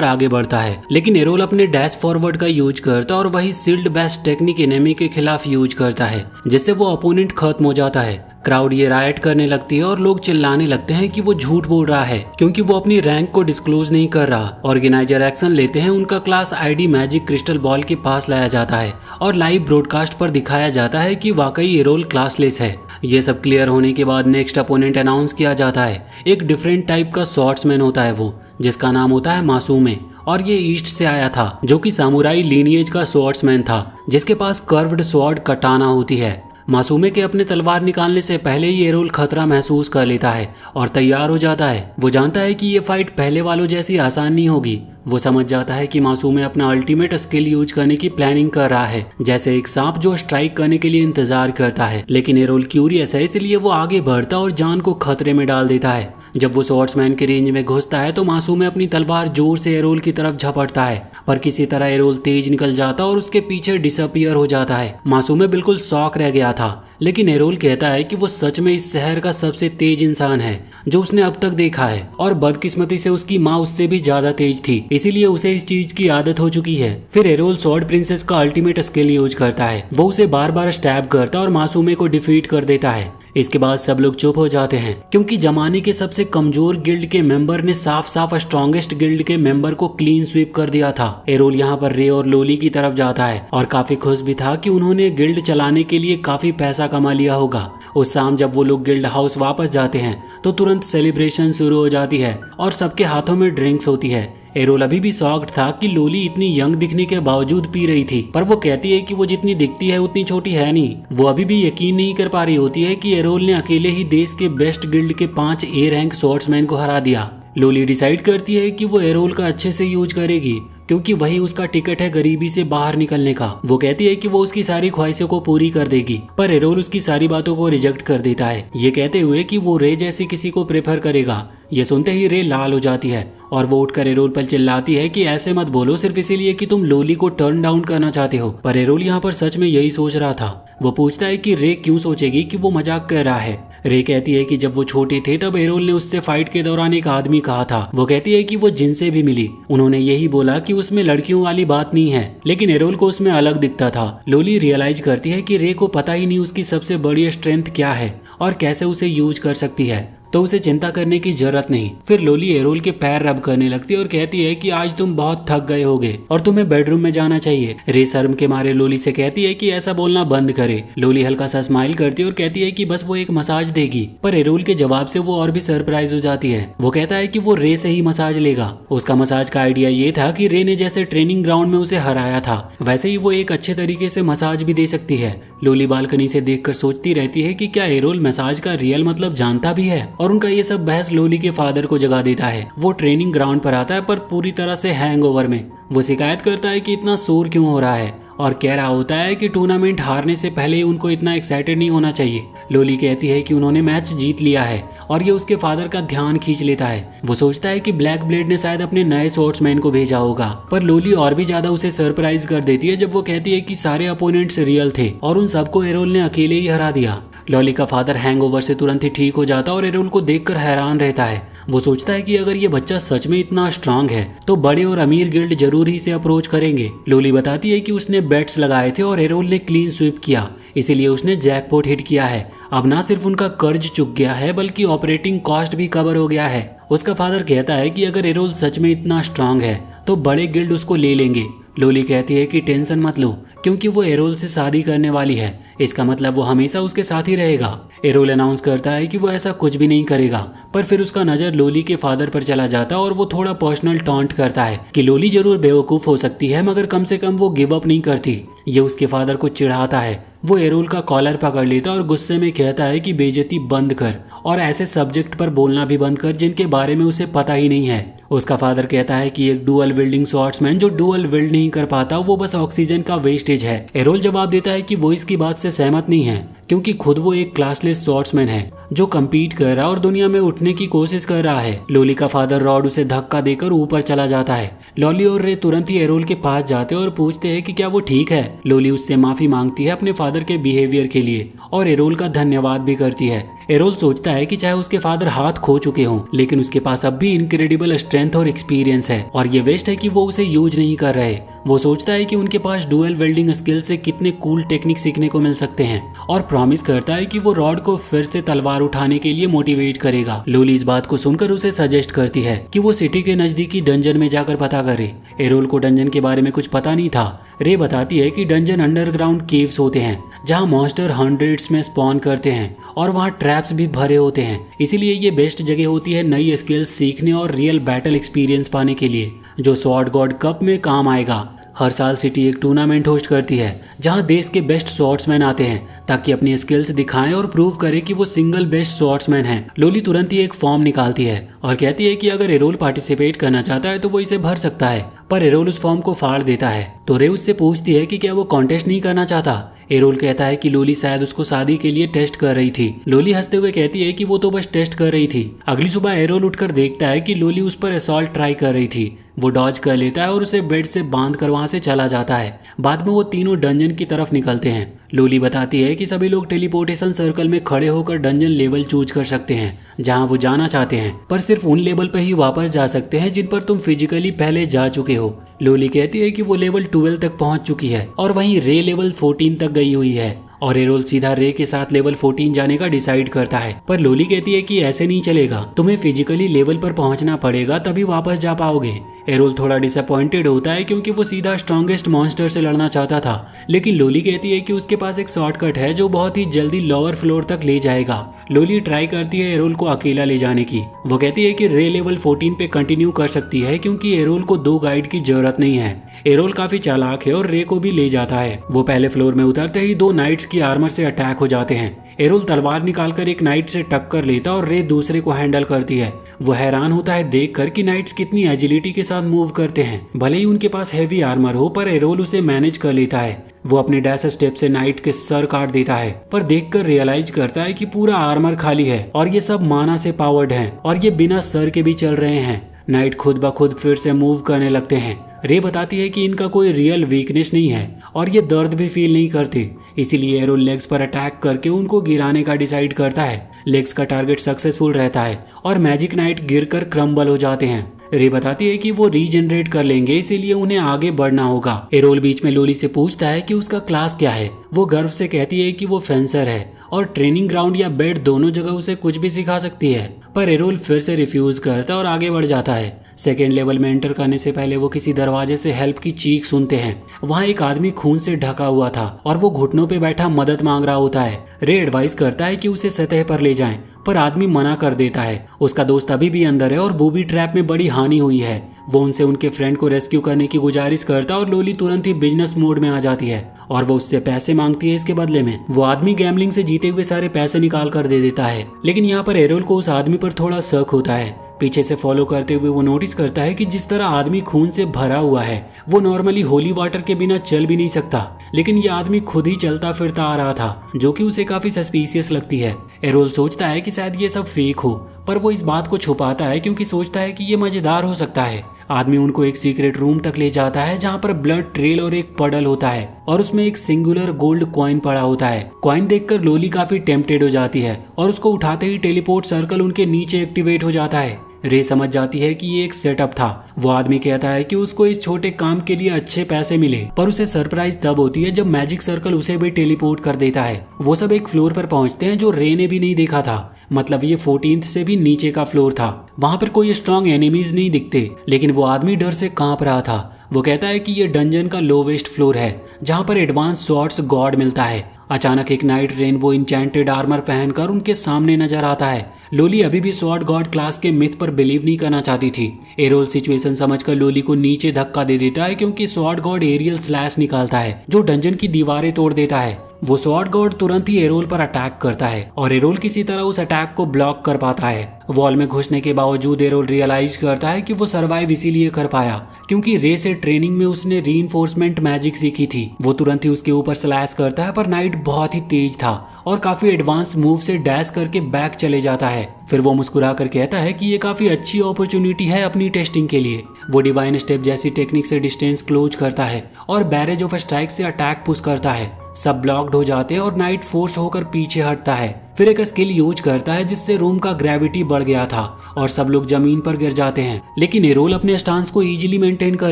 आगे बढ़ता है लेकिन एरोल अपने डैश फॉरवर्ड का यूज करता और वही शील्ड बेस्ड टेक्निक एनिमी के खिलाफ यूज करता है, जिससे वो अपोनेंट खत्म हो जाता है। क्राउड ये रायट करने लगती है और लोग चिल्लाने लगते हैं कि वो झूठ बोल रहा है क्योंकि वो अपनी रैंक को डिस्क्लोज नहीं कर रहा। ऑर्गेनाइजर एक्शन लेते हैं, उनका class ID magic crystal ball के पास लाया जाता है और लाइव ब्रॉडकास्ट पर दिखाया जाता है कि वाकई एरोल क्लासलेस है। ये सब क्लियर होने के बाद नेक्स्ट अपोनेंट अनाउंस किया जाता है। एक डिफरेंट टाइप का स्वॉर्ड्समैन होता है वो, जिसका नाम होता है मासूमे, और ये ईस्ट से आया था, जो कि सामुराई लीनिएज का स्वॉर्ड्समैन था जिसके पास कर्व्ड स्वॉर्ड कटाना होती है। मासूमे के अपने तलवार निकालने से पहले ही एरोल खतरा महसूस कर लेता है और तैयार हो जाता है। वो जानता है कि ये फाइट पहले वालों जैसी आसान नहीं होगी। वो समझ जाता है कि मासूमे अपना अल्टीमेट स्किल यूज करने की प्लानिंग कर रहा है, जैसे एक सांप जो स्ट्राइक करने के लिए इंतजार करता है। लेकिन एरोल क्यूरियस है, इसलिए वो आगे बढ़ता और जान को खतरे में डाल देता है। जब वो स्वॉर्ड्समैन के रेंज में घुसता है तो मासूमे अपनी तलवार जोर से एरोल की तरफ झपटता है, पर किसी तरह एरोल तेज निकल जाता और उसके पीछे डिसअपियर हो जाता है। मासूमे बिल्कुल शॉक रह गया था, लेकिन एरोल कहता है कि वो सच में इस शहर का सबसे तेज इंसान है जो उसने अब तक देखा है, और बदकिस्मती से उसकी माँ उससे भी ज्यादा तेज थी, इसीलिए उसे इस चीज की आदत हो चुकी है। फिर एरोल स्वॉर्ड प्रिंसेस का अल्टीमेट स्किल यूज करता है। वो उसे बार बार स्टैब करता और मासूमे को डिफीट कर देता है। इसके बाद सब लोग चुप हो जाते हैं क्योंकि जमाने के सबसे कमजोर गिल्ड के मेंबर ने साफ साफ स्ट्रॉन्गेस्ट गिल्ड के मेंबर को क्लीन स्वीप कर दिया था। एरोल यहाँ पर रे और लोली की तरफ जाता है और काफी खुश भी था कि उन्होंने गिल्ड चलाने के लिए काफी पैसा कमा लिया होगा। उस शाम जब वो लोग गिल्ड हाउस वापस जाते हैं तो तुरंत सेलिब्रेशन शुरू हो जाती है और सबके हाथों में ड्रिंक्स होती है। एरोल अभी भी शॉक्ड था कि लोली इतनी यंग दिखने के बावजूद पी रही थी, पर वो कहती है कि वो जितनी दिखती है उतनी छोटी है नहीं। वो अभी भी यकीन नहीं कर पा रही होती है कि एरोल ने अकेले ही देश के बेस्ट गिल्ड के 5 ए रैंक स्वॉर्ड्समैन को हरा दिया। लोली डिसाइड करती है कि वो एरोल का अच्छे से यूज करेगी क्योंकि वही उसका टिकट है गरीबी से बाहर निकलने का। वो कहती है कि वो उसकी सारी ख्वाहिशों को पूरी कर देगी, पर एरोल उसकी सारी बातों को रिजेक्ट कर देता है, ये कहते हुए कि वो रे जैसी किसी को प्रेफर करेगा। ये सुनते ही रे लाल हो जाती है और वो उठकर एरोल पर चिल्लाती है कि ऐसे मत बोलो सिर्फ इसीलिए कि तुम लोली को टर्न डाउन करना चाहते हो। पर एरोल यहाँ पर सच में यही सोच रहा था। वो पूछता है कि रे क्यों सोचेगी कि वो मजाक कर रहा है। रे कहती है कि जब वो छोटे थे तब एरोल ने उससे फाइट के दौरान एक आदमी कहा था। वो कहती है कि वो जिनसे भी मिली उन्होंने यही बोला कि उसमें लड़कियों वाली बात नहीं है, लेकिन एरोल को उसमें अलग दिखता था। लोली रियलाइज करती है कि रे को पता ही नहीं उसकी सबसे बड़ी स्ट्रेंथ क्या है और कैसे उसे यूज कर सकती है, तो उसे चिंता करने की जरूरत नहीं। फिर लोली एरोल के पैर रब करने लगती है और कहती है कि आज तुम बहुत थक गए होगे और तुम्हें बेडरूम में जाना चाहिए। रे शर्म के मारे लोली से कहती है कि ऐसा बोलना बंद करे। लोली हल्का सा स्माइल करती है और कहती है कि बस वो एक मसाज देगी, पर एरोल के जवाब से वो और भी सरप्राइज हो जाती है। वो कहता है कि वो रे से ही मसाज लेगा। उसका मसाज का आइडिया ये था कि रे ने जैसे ट्रेनिंग ग्राउंड में उसे हराया था वैसे ही वो एक अच्छे तरीके से मसाज भी दे सकती है। लोली बालकनी से देखकर सोचती रहती है कि क्या एरोल मसाज का रियल मतलब जानता भी है, और उनका ये सब बहस लोली के फादर को जगा देता है। वो ट्रेनिंग ग्राउंड पर आता है पर पूरी तरह से हैंगओवर में। वो शिकायत करता है कि इतना शोर क्यों हो रहा है और कह रहा होता है कि टूर्नामेंट हारने से पहले उनको इतना एक्साइटेड नहीं होना चाहिए। लोली कहती है कि उन्होंने मैच जीत लिया है और ये उसके फादर का ध्यान खींच लेता है। वो सोचता है कि ब्लैक ब्लेड ने शायद अपने नए स्वॉर्ड्समैन को भेजा होगा, पर लोली और भी ज्यादा उसे सरप्राइज कर देती है जब वो कहती है कि सारे अपोनेंट्स रियल थे और उन सबको एरोल ने अकेले ही हरा दिया। लोली का फादर हैंगओवर से तुरंत ही ठीक हो जाता और एरोल को देखकर हैरान रहता है। वो सोचता है कि अगर ये बच्चा सच में इतना स्ट्रांग है तो बड़े और अमीर गिल्ड जरूर ही से अप्रोच करेंगे। लोली बताती है कि उसने बेट्स लगाए थे और एरोल ने क्लीन स्वीप किया, इसीलिए उसने जैकपॉट हिट किया है। अब ना सिर्फ उनका कर्ज चुक गया है बल्कि ऑपरेटिंग कॉस्ट भी कवर हो गया है। उसका फादर कहता है कि अगर एरोल सच में इतना स्ट्रांग है तो बड़े गिल्ड उसको ले लेंगे। लोली कहती है कि टेंशन मत लो क्योंकि वो एरोल से शादी करने वाली है, इसका मतलब वो हमेशा उसके साथ ही रहेगा। एरोल अनाउंस करता है कि वो ऐसा कुछ भी नहीं करेगा, पर फिर उसका नजर लोली के फादर पर चला जाता और वो थोड़ा पर्सनल टॉन्ट करता है कि लोली जरूर बेवकूफ हो सकती है मगर कम से कम वो गिव अप नहीं करती। ये उसके फादर को चिढ़ाता है। वो एरोल का कॉलर पकड़ लेता और गुस्से में कहता है कि बेइज्जती बंद कर और ऐसे सब्जेक्ट पर बोलना भी बंद कर जिनके बारे में उसे पता ही नहीं है। उसका फादर कहता है कि एक डुअल विल्डिंग स्वॉर्ड्समैन जो डुअल विल्ड नहीं कर पाता वो बस ऑक्सीजन का वेस्टेज है। एरोल जवाब देता है कि वो इसकी बात से सहमत नहीं है क्योंकि खुद वो एक क्लासलेस स्वॉर्ड्समैन है जो कम्पीट कर रहा है और दुनिया में उठने की कोशिश कर रहा है। लोली का फादर रॉड उसे धक्का देकर ऊपर चला जाता है। लोली और रे तुरंत ही एरोल के पास जाते हैं और पूछते हैं कि क्या वो ठीक है। लोली उससे माफी मांगती है अपने फादर के बिहेवियर के लिए और एरोल का धन्यवाद भी करती है। एरोल सोचता है कि चाहे उसके फादर हाथ खो चुके हों लेकिन उसके पास अब भी इनक्रेडिबल स्ट्रेंथ और एक्सपीरियंस है और ये वेस्ट है कि वो उसे यूज नहीं कर रहे। वो सोचता है कि उनके पास डुअल वेल्डिंग स्किल से कितने कूल टेक्निक सीखने को मिल सकते हैं और प्रॉमिस करता है कि वो रॉड को फिर से तलवार उठाने के लिए मोटिवेट करेगा। लोली इस बात को सुनकर उसे सजेस्ट करती है कि वो सिटी के नजदीकी डंजन में जाकर पता करे। एरोल को डंजन के बारे में कुछ पता नहीं था। रे बताती है कि डंजन अंडरग्राउंड केव्स होते हैं जहाँ मॉन्स्टर हंड्रेड्स में स्पॉन करते हैं और वहाँ ट्रैप्स भी भरे होते हैं, इसीलिए ये बेस्ट जगह होती है नई स्किल्स सीखने और रियल बैटल एक्सपीरियंस पाने के लिए जो स्वॉर्ड गॉड कप में काम आएगा। हर साल सिटी एक टूर्नामेंट होस्ट करती है जहां देश के बेस्ट स्वॉर्ड्समैन आते हैं ताकि अपनी स्किल्स दिखाएं और प्रूव करें कि वो सिंगल बेस्ट स्वॉर्ड्समैन हैं। लोली तुरंत ही एक फॉर्म निकालती है और कहती है कि अगर एरोल पार्टिसिपेट करना चाहता है तो वो इसे भर सकता है, पर एरोल उस फॉर्म को फाड़ देता है। तो रे उससे पूछती है कि क्या वो कॉन्टेस्ट नहीं करना चाहता। एरोल कहता है कि लोली शायद उसको शादी के लिए टेस्ट कर रही थी। लोली हंसते हुए कहती है कि वो तो बस टेस्ट कर रही थी। अगली सुबह एरोल उठकर देखता है कि लोली उस पर असॉल्ट ट्राई कर रही थी। वो डॉज कर लेता है और उसे बेड से बांध कर वहां से चला जाता है। बाद में वो तीनों डंजन की तरफ निकलते हैं। लोली बताती है कि सभी लोग टेलीपोर्टेशन सर्कल में खड़े होकर डंजन लेवल चूज कर सकते हैं जहां वो जाना चाहते हैं, पर सिर्फ उन लेवल पर ही वापस जा सकते हैं जिन पर तुम फिजिकली पहले जा चुके हो। लोली कहती है कि वो लेवल 12 तक पहुंच चुकी है और वहीं रे लेवल 14 तक गई हुई है और एरोल सीधा रे के साथ लेवल 14 जाने का डिसाइड करता है। पर लोली कहती है कि ऐसे नहीं चलेगा, तुम्हें फिजिकली लेवल पर पहुंचना पड़ेगा तभी वापस जा पाओगे। एरोल थोड़ा डिसअपॉइंटेड होता है क्योंकि वो सीधा स्ट्रॉन्गेस्ट मॉन्स्टर से लड़ना चाहता था, लेकिन लोली कहती है कि उसके पास एक शॉर्टकट है जो बहुत ही जल्दी लोअर फ्लोर तक ले जाएगा। लोली ट्राई करती है एरोल को अकेला ले जाने की। वो कहती है कि रे लेवल 14 पे कंटिन्यू कर सकती है क्योंकि एरोल को 2 गाइड की जरूरत नहीं है। एरोल काफी चालाक है और रे को भी ले जाता है। वो पहले फ्लोर में उतरते ही 2 नाइट्स की आर्मर से अटैक हो जाते हैं। एरोल तलवार निकालकर एक नाइट से टक्कर लेता और रे दूसरे को हैंडल करती है। वो हैरान होता है देखकर कि नाइट्स कितनी एजिलिटी के साथ मूव करते हैं। भले ही उनके पास हैवी आर्मर हो पर एरोल उसे मैनेज कर लेता है। वो अपने डैश स्टेप से नाइट के सर काट देता है, पर देखकर रियलाइज करता है कि पूरा आर्मर खाली है और ये सब माना से पावर्ड हैं और ये बिना सर के भी चल रहे हैं। नाइट खुद ब खुद फिर से मूव करने लगते हैं। रे बताती है कि इनका कोई रियल वीकनेस नहीं है और ये दर्द भी फील नहीं करते, इसीलिए एरोल लेग्स पर अटैक करके उनको गिराने का डिसाइड करता है। लेग्स का टारगेट सक्सेसफुल रहता है और मैजिक नाइट गिरकर क्रम्बल हो जाते हैं। रे बताती है कि वो रीजनरेट कर लेंगे, इसीलिए उन्हें आगे बढ़ना होगा। एरोल बीच में लोली से पूछता है कि उसका क्लास क्या है। वो गर्व से कहती है कि वो फेंसर है और ट्रेनिंग ग्राउंड या बेड दोनों जगह उसे कुछ भी सिखा सकती है, पर एरोल फिर से रिफ्यूज करता और आगे बढ़ जाता है। सेकेंड लेवल में एंटर करने से पहले वो किसी दरवाजे से हेल्प की चीख सुनते हैं। वहाँ एक आदमी खून से ढका हुआ था और वो घुटनों पे बैठा मदद मांग रहा होता है। रे एडवाइस करता है कि उसे सतह पर ले जाएं, पर आदमी मना कर देता है। उसका दोस्त अभी भी अंदर है और बूबी ट्रैप में बड़ी हानि हुई है। वो उनसे उनके फ्रेंड को रेस्क्यू करने की गुजारिश करता और लोली तुरंत ही बिजनेस मोड में आ जाती है और वो उससे पैसे मांगती है। इसके बदले में वो आदमी गैम्बलिंग से जीते हुए सारे पैसे निकाल कर दे देता है, लेकिन यहाँ पर एरोल को उस आदमी पर थोड़ा शक होता है। पीछे से फॉलो करते हुए वो नोटिस करता है कि जिस तरह आदमी खून से भरा हुआ है वो नॉर्मली होली वाटर के बिना चल भी नहीं सकता, लेकिन ये आदमी खुद ही चलता फिरता आ रहा था, जो कि उसे काफी सस्पिशियस लगती है। एरोल सोचता है कि शायद ये सब फेक हो, पर वो इस बात को छुपाता है क्योंकि सोचता है कि ये मजेदार हो सकता है। आदमी उनको एक सीक्रेट रूम तक ले जाता है जहाँ पर ब्लड ट्रेल और एक पडल होता है और उसमें एक सिंगुलर गोल्ड कॉइन पड़ा होता है। कॉइन देखकर लोली काफी टेम्पटेड हो जाती है और उसको उठाते ही टेलीपोर्ट सर्कल उनके नीचे एक्टिवेट हो जाता है। रे समझ जाती है कि ये एक सेटअप था। वो आदमी कहता है कि उसको इस छोटे काम के लिए अच्छे पैसे मिले, पर उसे सरप्राइज तब होती है जब मैजिक सर्कल उसे भी टेलीपोर्ट कर देता है। वो सब एक फ्लोर पर पहुंचते हैं जो रे ने भी नहीं देखा था, मतलब ये 14th से भी नीचे का फ्लोर था। वहां पर कोई स्ट्रॉन्ग एनिमीज नहीं दिखते, लेकिन वो आदमी डर से कांप रहा था। वो कहता है कि ये डंजन का लोवेस्ट फ्लोर है जहाँ पर एडवांस स्वॉर्ड्स गॉड मिलता है। अचानक एक नाइट रेनबो इंचेंटेड आर्मर पहनकर उनके सामने नजर आता है। लोली अभी भी स्वॉर्ड गॉड क्लास के मिथ पर बिलीव नहीं करना चाहती थी। एरोल सिचुएशन समझकर लोली को नीचे धक्का दे देता है क्योंकि स्वॉर्ड गॉड एरियल स्लैश निकालता है जो डंजन की दीवारें तोड़ देता है। वो स्वॉर्ड गॉड तुरंत ही एरोल पर अटैक करता है और एरोल किसी तरह उस अटैक को ब्लॉक कर पाता है। वॉल में घुसने के बावजूद एरोल रियलाइज करता है कि वो सरवाइव इसीलिए कर पाया क्योंकि रे से ट्रेनिंग में उसने रीइंफोर्समेंट मैजिक सीखी थी। वो तुरंत ही उसके ऊपर स्लैश करता है पर नाइट बहुत ही तेज था और काफी एडवांस मूव से डैश करके बैक चले जाता है। फिर वो मुस्कुरा कर कहता है कि ये काफी अच्छी अपॉर्चुनिटी है अपनी टेस्टिंग के लिए। वो डिवाइन स्टेप जैसी टेक्निक से डिस्टेंस क्लोज करता है और बैरेज ऑफ स्ट्राइक से अटैक पुश करता है। सब ब्लॉक्ड हो जाते हैं और नाइट फोर्स होकर पीछे हटता है। फिर एक स्किल यूज करता है जिससे रूम का ग्रेविटी बढ़ गया था और सब लोग जमीन पर गिर जाते हैं, लेकिन एरोल अपने स्टांस को इजीली मेंटेन कर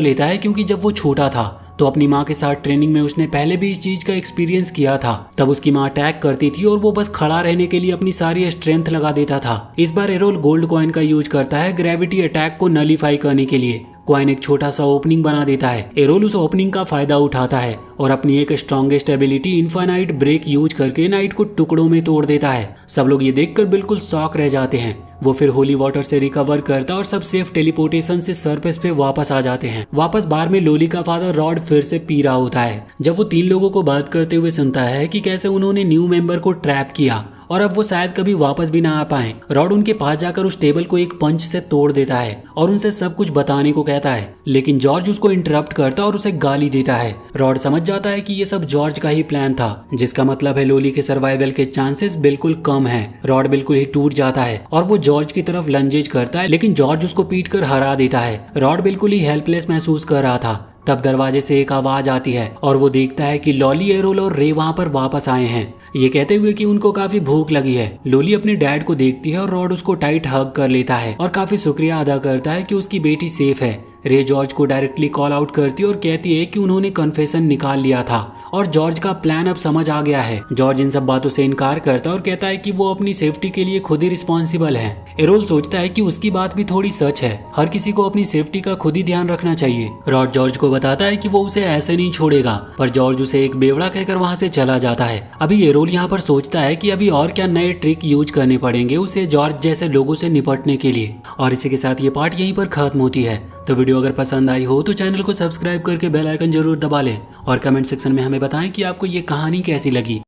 लेता है क्योंकि जब वो छोटा था तो अपनी माँ के साथ ट्रेनिंग में उसने पहले भी इस चीज का एक्सपीरियंस किया था। तब उसकी माँ अटैक करती थी और वो बस खड़ा रहने के लिए अपनी सारी स्ट्रेंथ लगा देता था। इस बार एरोल गोल्ड कॉइन का यूज करता है ग्रेविटी अटैक को नलीफाई करने के लिए। कॉइन एक छोटा सा ओपनिंग बना देता है। एरोल उस ओपनिंग का फायदा उठाता है और अपनी एक strongest ability infinite break use करके नाइट को टुकड़ों में तोड़ देता है। सब लोग ये देखकर बिल्कुल शॉक रह जाते हैं। वो फिर होली वाटर से रिकवर करता और सब सेफ टेलीपोर्टेशन से सरफेस पे वापस आ जाते हैं। वापस बार में लोली का फादर रॉड फिर से पी रहा होता है जब वो 3 लोगों को बात करते हुए सुनता है कि कैसे उन्होंने न्यू मेंबर को ट्रैप किया और अब वो शायद कभी वापस भी ना आ पाए। रॉड उनके पास जाकर उस टेबल को एक पंच से तोड़ देता है और उनसे सब कुछ बताने को कहता है, लेकिन जॉर्ज उसको इंटरप्ट करता और उसे गाली देता है। रॉड समझ जाता है कि ये सब जॉर्ज का ही प्लान था, जिसका मतलब है लोली के सर्वाइवल के चांसेस बिल्कुल कम है। रॉड बिल्कुल ही टूट जाता है और वो जॉर्ज की तरफ लंजेज करता है, लेकिन जॉर्ज उसको पीट कर हरा देता है। रॉड बिल्कुल ही हेल्पलेस महसूस कर रहा था। तब दरवाजे से एक आवाज आती है और वो देखता है कि लॉली, एरोल और रे वहाँ पर वापस आए हैं, ये कहते हुए कि उनको काफी भूख लगी है। लोली अपने डैड को देखती है और रॉड उसको टाइट हग कर लेता है और काफी शुक्रिया अदा करता है कि उसकी बेटी सेफ है। रे जॉर्ज को डायरेक्टली कॉल आउट करती है और कहती है कि उन्होंने कन्फेशन निकाल लिया था और जॉर्ज का प्लान अब समझ आ गया है। जॉर्ज इन सब बातों से इनकार करता है और कहता है कि वो अपनी सेफ्टी के लिए खुद ही रिस्पॉन्सिबल है। एरोल सोचता है कि उसकी बात भी थोड़ी सच है, हर किसी को अपनी सेफ्टी का खुद ही ध्यान रखना चाहिए। रॉड जॉर्ज को बताता है कि वो उसे ऐसे नहीं छोड़ेगा, पर जॉर्ज उसे एक बेवड़ा कहकर वहाँ से चला जाता है। अभी एरोल यहाँ पर सोचता है कि अभी और क्या नए ट्रिक यूज करने पड़ेंगे उसे जॉर्ज जैसे लोगों से निपटने के लिए। और इसी के साथ ये पार्ट यहीं पर खत्म होती है। तो वीडियो अगर पसंद आई हो तो चैनल को सब्सक्राइब करके बेल आइकन जरूर दबा लें और कमेंट सेक्शन में हमें बताएं कि आपको ये कहानी कैसी लगी।